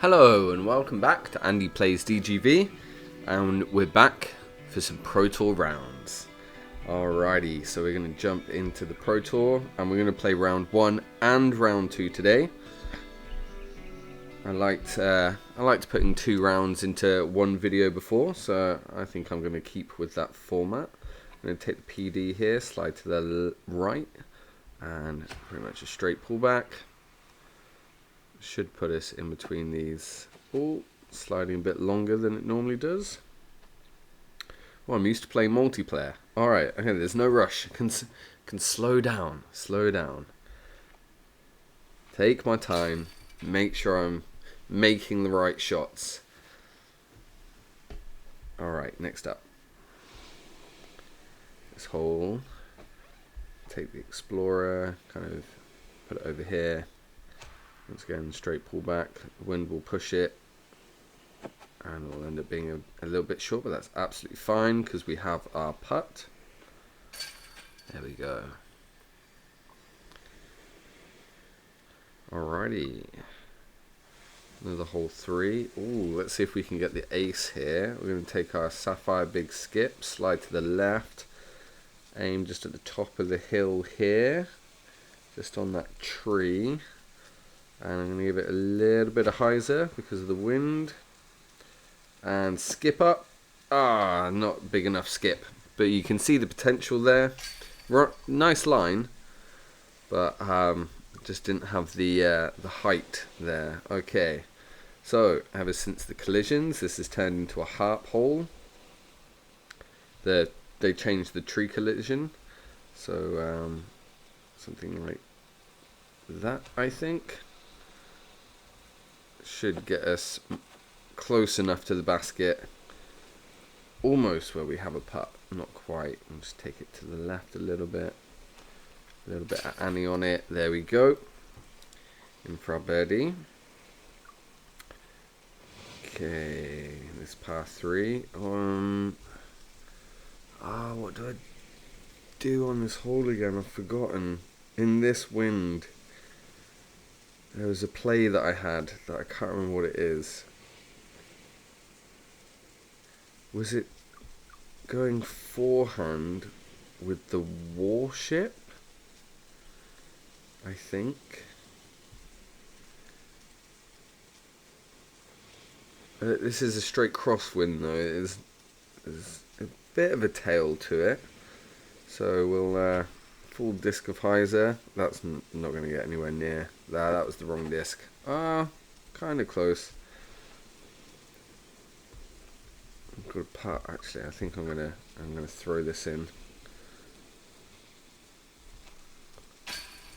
Hello and welcome back to Andy Plays DGV, and we're back for some Pro Tour rounds. Alrighty, so we're going to jump into the Pro Tour and we're going to play round 1 and round 2 today. I liked putting 2 rounds into one video before, so I think I'm going to keep with that format. I'm going to take the PD here, slide to the right, and pretty much a straight pullback. Should put us in between these. Oh, sliding a bit longer than it normally does. Well, I'm used to playing multiplayer. Alright, okay, there's no rush. Can slow down. Slow down. Take my time. Make sure I'm making the right shots. Alright, next up. This hole. Take the Explorer, kind of put it over here. Once again, straight pullback. The wind will push it, and it'll end up being a little bit short, but that's absolutely fine because we have our putt. There we go. Alrighty. Another hole 3. Ooh, let's see if we can get the ace here. We're going to take our Sapphire big skip, slide to the left, aim just at the top of the hill here, just on that tree. And I'm going to give it a little bit of hyzer because of the wind. And skip up. Ah, not big enough skip. But you can see the potential there. Nice line. But just didn't have the height there. Okay. So, ever since the collisions, this has turned into a harp hole. They changed the tree collision. So, something like that, I think. Should get us close enough to the basket, almost where we have a putt, not quite. I'll just take it to the left a little bit of Annie on it. There we go, in for our birdie. Okay, this par 3. What do I do on this hole again? I've forgotten. In this wind, there was a play that I had that I can't remember what it is. Was it going forehand with the warship? I think. This is a straight crosswind though. There's a bit of a tail to it. So we'll full disc of hyzer. That's not going to get anywhere near. That was the wrong disc. Kind of close. Good putt actually. I think I'm gonna throw this in.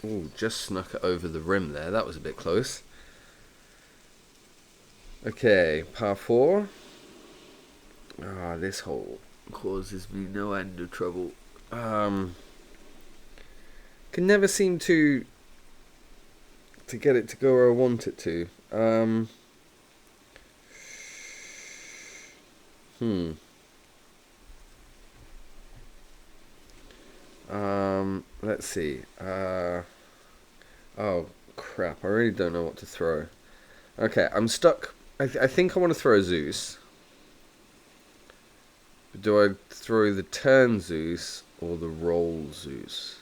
Ooh, just snuck it over the rim there. That was a bit close. Okay, par 4. This hole causes me no end of trouble. Can never seem to get it to go where I want it to. Let's see. Oh crap! I really don't know what to throw. Okay, I'm stuck. I think I want to throw a Zeus. But do I throw the turn Zeus or the roll Zeus?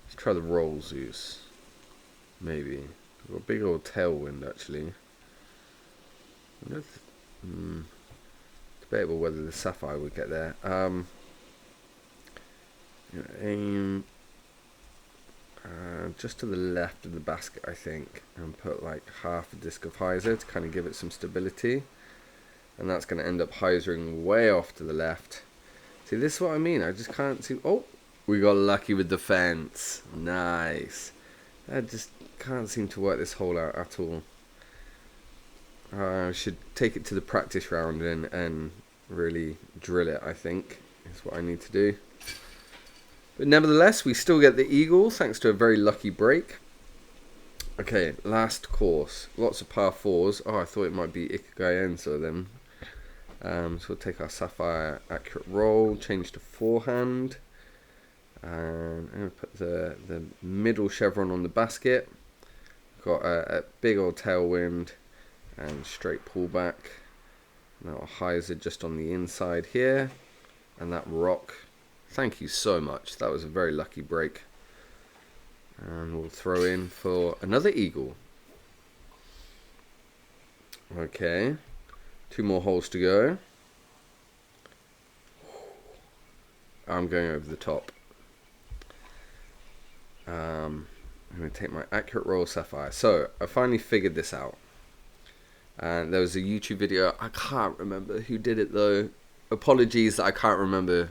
Let's try the roll Zeus. Maybe. We've got a big old tailwind actually. Debatable whether the Sapphire would get there. Aim just to the left of the basket, I think, and put like half a disc of hyzer to kind of give it some stability. And that's going to end up hyzering way off to the left. See, this is what I mean. I just can't see. Oh, we got lucky with the fence. Nice. I just can't seem to work this hole out at all. I should take it to the practice round and really drill it, I think, is what I need to do. But nevertheless, we still get the eagle, thanks to a very lucky break. Okay, last course. Lots of par 4s. Oh, I thought it might be Ikayenso then. So we'll take our Sapphire accurate roll, change to forehand. And I'm going to put the middle chevron on the basket. got a big old tailwind and straight pullback. Now hyzer just on the inside here, and that rock. Thank you so much. That was a very lucky break. And we'll throw in for another eagle. Okay, 2 more holes to go. I'm going over the top. I'm going to take my accurate roll sapphire. So I finally figured this out. And there was a YouTube video. I can't remember who did it though. Apologies that I can't remember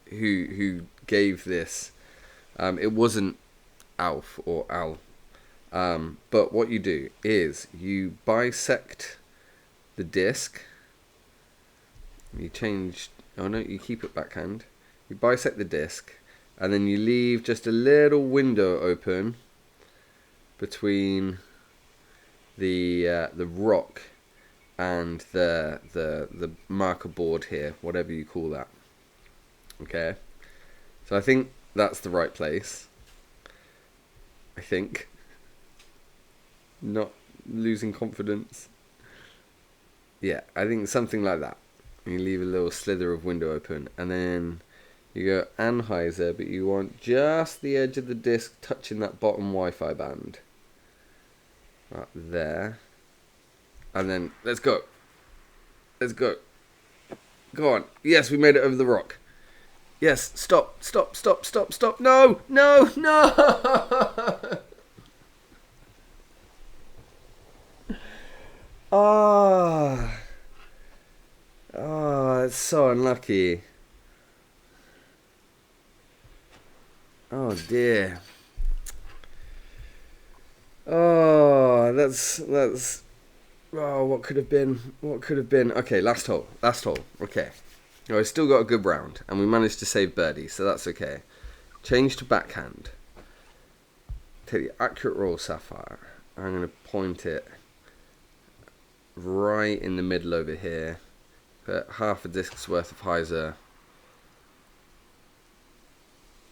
who gave this. It wasn't Alf or Al. But what you do is you bisect the disc. You change. Oh no, you keep it backhand. You bisect the disc, and then you leave just a little window open between the rock and the marker board here, whatever you call that. Okay, so I think that's the right place. I think. Not losing confidence. Yeah, I think something like that. You leave a little slither of window open, and then you go anhyzer, but you want just the edge of the disc touching that bottom Wi-Fi band. Right there. And then, let's go. Let's go. Go on. Yes, we made it over the rock. Yes, stop, stop, stop, stop, stop. No, no, no! Oh, it's so unlucky. Oh dear. Oh, that's. Oh, what could have been? What could have been? Okay, last hole. Okay. Oh, I still got a good round, and we managed to save birdie, so that's okay. Change to backhand. Take the accurate roll sapphire. I'm gonna point it right in the middle over here. Put half a disc's worth of hyzer,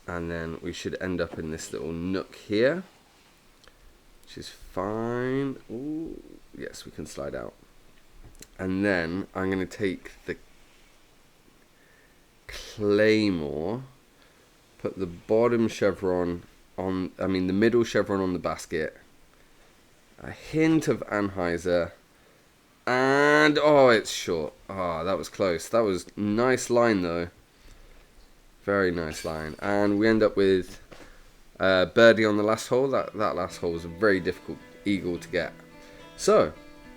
and then we should end up in this little nook here, which is fine. Ooh, yes, we can slide out. And then I'm going to take the claymore, put the bottom chevron on, the middle chevron on the basket, a hint of anhyzer, and oh, it's short. Oh, that was close. That was nice line though. Very nice line. And we end up with birdie on the last hole. That last hole was a very difficult eagle to get. So,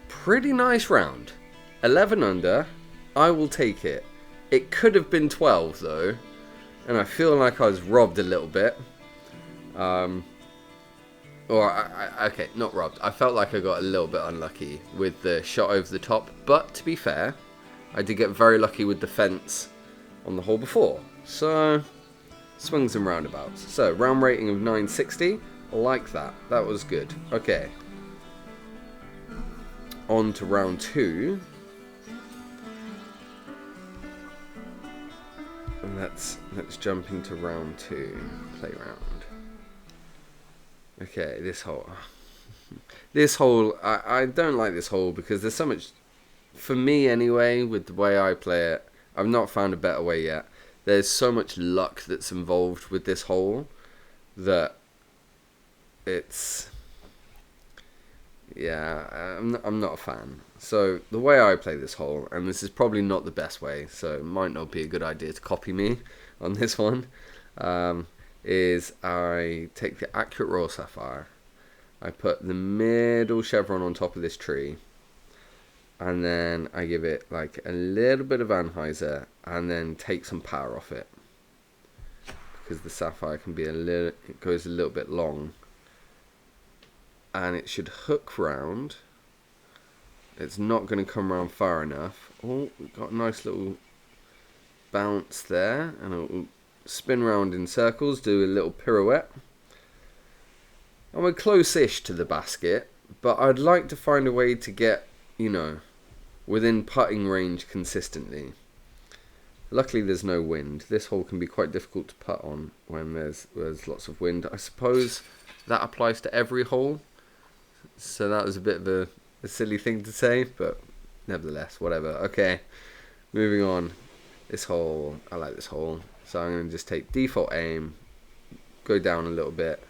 pretty nice round. 11 under. I will take it. It could have been 12 though. And I feel like I was robbed a little bit. Okay, not robbed. I felt like I got a little bit unlucky with the shot over the top. But to be fair, I did get very lucky with the fence on the hole before. So, swings and roundabouts. So, round rating of 960. I like that. That was good. Okay. On to round 2. And let's jump into round 2. Play round. Okay, this hole. This hole, I don't like this hole because there's so much, for me anyway, with the way I play it, I've not found a better way yet. There's so much luck that's involved with this hole that it's, yeah, I'm not a fan. So the way I play this hole, and this is probably not the best way, so it might not be a good idea to copy me on this one, is I take the accurate roll sapphire, I put the middle chevron on top of this tree, and then I give it like a little bit of anhyzer, and then take some power off it, because the sapphire can be it goes a little bit long, and it should hook round. It's not going to come around far enough. Oh, we've got a nice little bounce there, and it'll spin round in circles, do a little pirouette. And we're close-ish to the basket, but I'd like to find a way to get, within putting range consistently. Luckily there's no wind. This hole can be quite difficult to putt on when there's lots of wind. I suppose that applies to every hole. So that was a bit of a silly thing to say, but nevertheless, whatever. Okay, moving on. This hole, I like this hole. So I'm going to just take default aim, go down a little bit,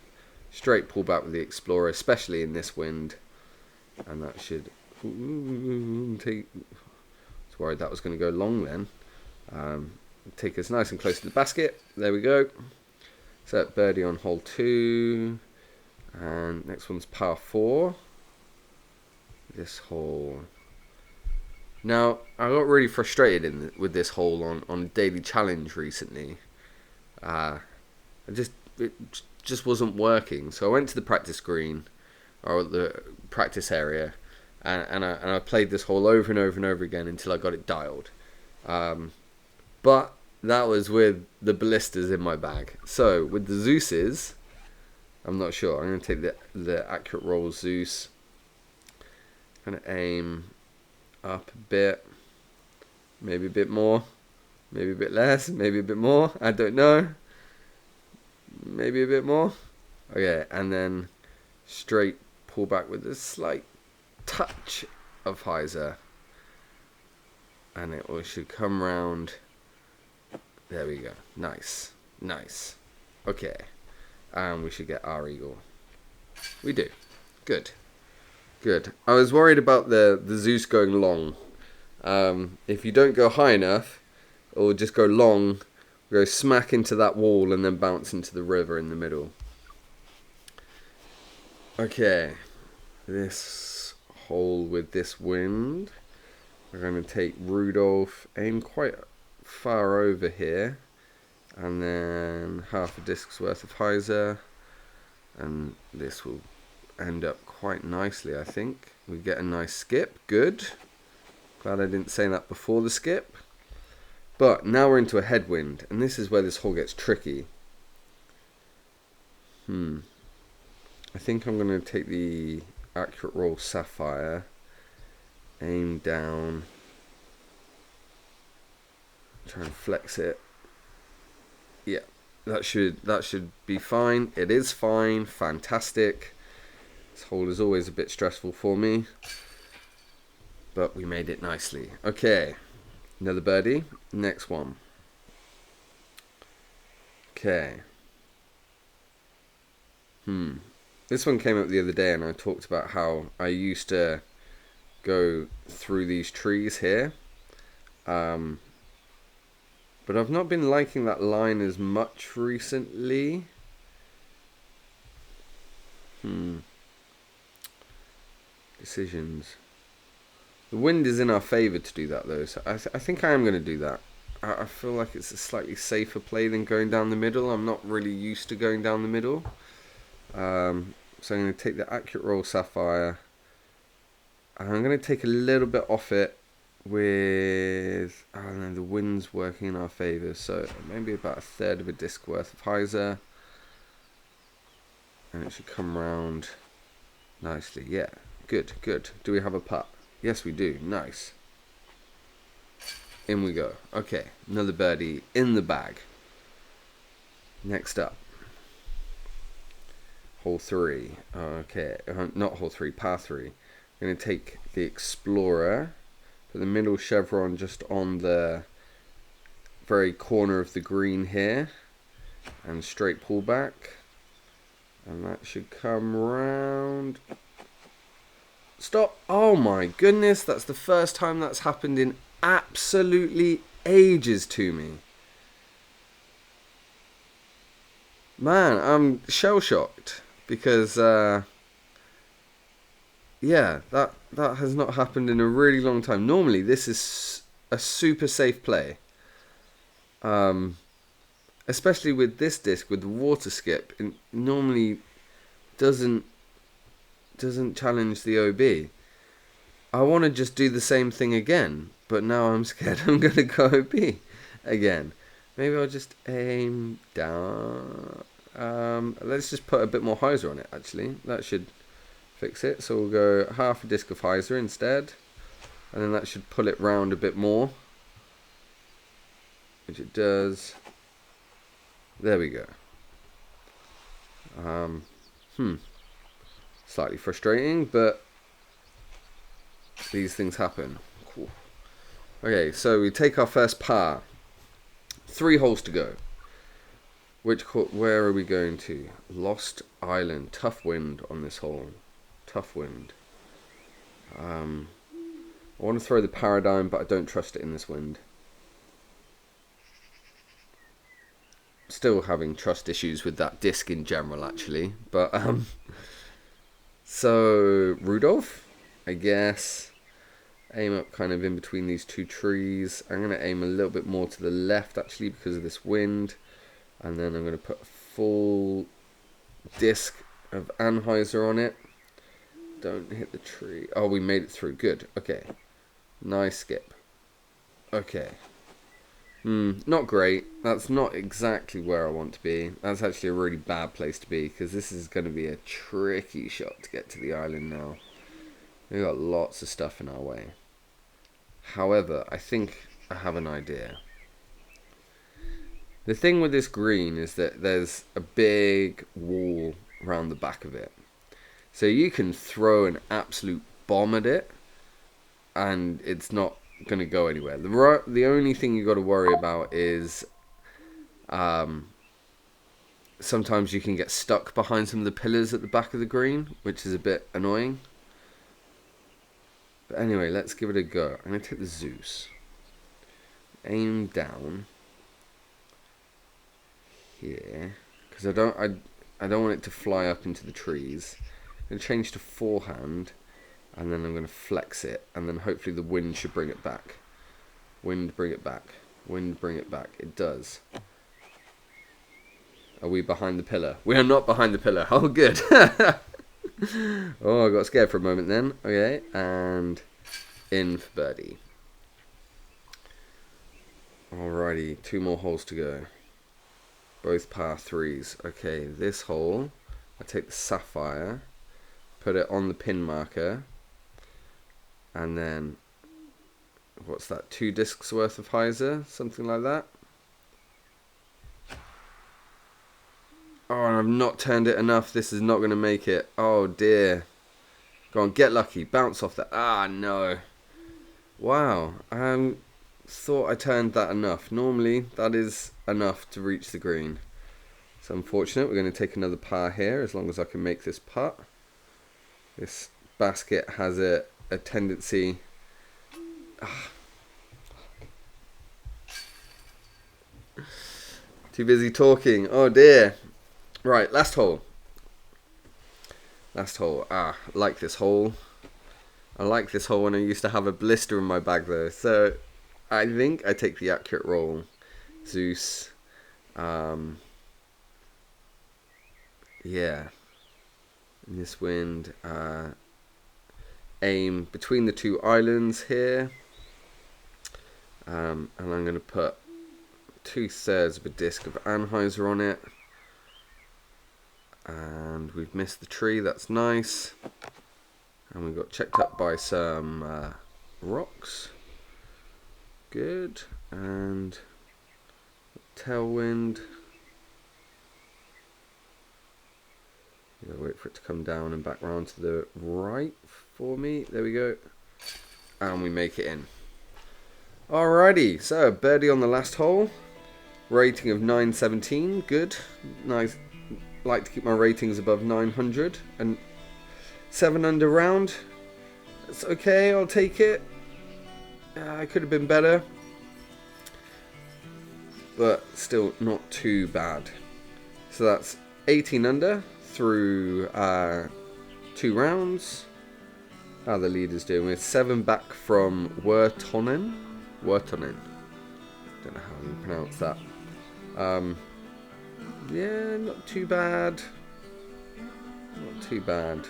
straight pull back with the Explorer, especially in this wind. And that should take... I was worried that was going to go long then. Take us nice and close to the basket. There we go. Set birdie on hole 2. And next one's par 4. This hole. Now, I got really frustrated with this hole on Daily Challenge recently. It just wasn't working. So I went to the practice green, or the practice area, and I played this hole over and over and over again until I got it dialed. But that was with the ballistas in my bag. So with the Zeus's, I'm not sure. I'm going to take the accurate roll Zeus. Kind of aim up a bit, maybe a bit more, maybe a bit less, maybe a bit more. I don't know. Maybe a bit more. Okay, and then straight pull back with a slight touch of hyzer, and it should come round. There we go. Nice, nice. Okay, and we should get our eagle. We do. Good. Good. I was worried about the Zeus going long. If you don't go high enough, or just go long, go smack into that wall and then bounce into the river in the middle. Okay. This hole with this wind. We're going to take Rudolph, aim quite far over here, and then half a disc's worth of hyzer, and this will end up quite nicely. I think we get a nice skip. Good. Glad I didn't say that before the skip. But now we're into a headwind, and this is where this hole gets tricky. I think I'm going to take the accurate roll Sapphire, aim down, try and flex it. Yeah, that should be fine. It is fine. Fantastic. This hole is always a bit stressful for me, but we made it nicely. Okay, another birdie. Next one. Okay. This one came up the other day, and I talked about how I used to go through these trees here. But I've not been liking that line as much recently. Decisions. The wind is in our favour to do that though, so I think I am going to do that. I feel like it's a slightly safer play than going down the middle. I'm not really used to going down the middle. So I'm going to take the accurate roll Sapphire. And I'm going to take a little bit off it with, I don't know, the wind's working in our favour. So maybe about a third of a disc worth of hyzer. And it should come round nicely. Yeah, good, good. Do we have a putt? Yes, we do. Nice. In we go. Okay, another birdie in the bag. Next up. Hole 3. Okay, not hole 3, par 3. I'm going to take the Explorer, put the middle chevron just on the very corner of the green here, and straight pull back. And that should come round. Stop. Oh my goodness, that's the first time that's happened in absolutely ages to me. Man, I'm shell-shocked because yeah, that has not happened in a really long time. Normally this is a super safe play, especially with this disc with the water skip. It normally doesn't challenge the OB. I want to just do the same thing again, but now I'm scared I'm going to go OB again. Maybe I'll just aim down. Let's just put a bit more hyzer on it, actually. That should fix it. So we'll go half a disc of hyzer instead. And then that should pull it round a bit more. Which it does. There we go. Slightly frustrating, but these things happen. Cool. Okay, so we take our first par. 3 holes to go. Where are we going to? Lost Island. Tough wind on this hole. Tough wind. I want to throw the Paradigm, but I don't trust it in this wind. Still having trust issues with that disc in general, actually. But, so, Rudolph, I guess. Aim up kind of in between these 2 trees. I'm going to aim a little bit more to the left, actually, because of this wind. And then I'm going to put a full disc of Anheuser on it. Don't hit the tree. Oh, we made it through. Good. Okay. Nice skip. Okay. Not great. That's not exactly where I want to be. That's actually a really bad place to be, because this is going to be a tricky shot to get to the island now. We've got lots of stuff in our way. However, I think I have an idea. The thing with this green is that there's a big wall around the back of it. So you can throw an absolute bomb at it, and it's not going to go anywhere. The only thing you got to worry about is sometimes you can get stuck behind some of the pillars at the back of the green, which is a bit annoying. But anyway, let's give it a go. I'm going to take the Zeus. Aim down here, because I don't want it to fly up into the trees. I'm going to change to forehand, and then I'm going to flex it, and then hopefully the wind should bring it back. Wind, bring it back. Wind, bring it back. It does. Are we behind the pillar? We are not behind the pillar. Oh, good. Oh, I got scared for a moment then. Okay, and in for birdie. Alrighty, 2 more holes to go. Both par 3s. Okay, this hole, I take the Sapphire, put it on the pin marker, and then, what's that, 2 discs worth of hyzer? Something like that. Oh, and I've not turned it enough. This is not going to make it. Oh, dear. Go on, get lucky. Bounce off that. Ah, no. Wow. I thought I turned that enough. Normally, that is enough to reach the green. It's unfortunate. We're going to take another par here, as long as I can make this putt. This basket has a tendency... Too busy talking. Oh, dear. Right, last hole. Last hole. I like this hole. I like this hole when I used to have a blister in my bag, though. So, I think I take the accurate roll. Zeus. Yeah. In this wind. Aim between the 2 islands here. And I'm going to put 2/3 of a disc of Anheuser on it. And we've missed the tree, that's nice. And we got checked up by some rocks. Good. And tailwind. Wait for it to come down and back round to the right for me. There we go. And we make it in. Alrighty, so birdie on the last hole. Rating of 917. Good. Nice. Like to keep my ratings above 900, and 7 under round. That's okay, I'll take it. I could have been better, but still not too bad. So that's 18 under through 2 rounds. How the leader's doing with 7 back from Wertonen. Don't know how you pronounce that. Yeah, not too bad. Not too bad.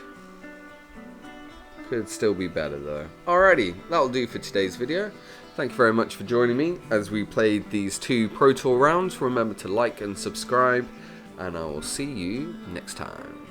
Could still be better though. Alrighty, that'll do for today's video. Thank you very much for joining me as we played these 2 Pro Tour rounds. Remember to like and subscribe, and I will see you next time.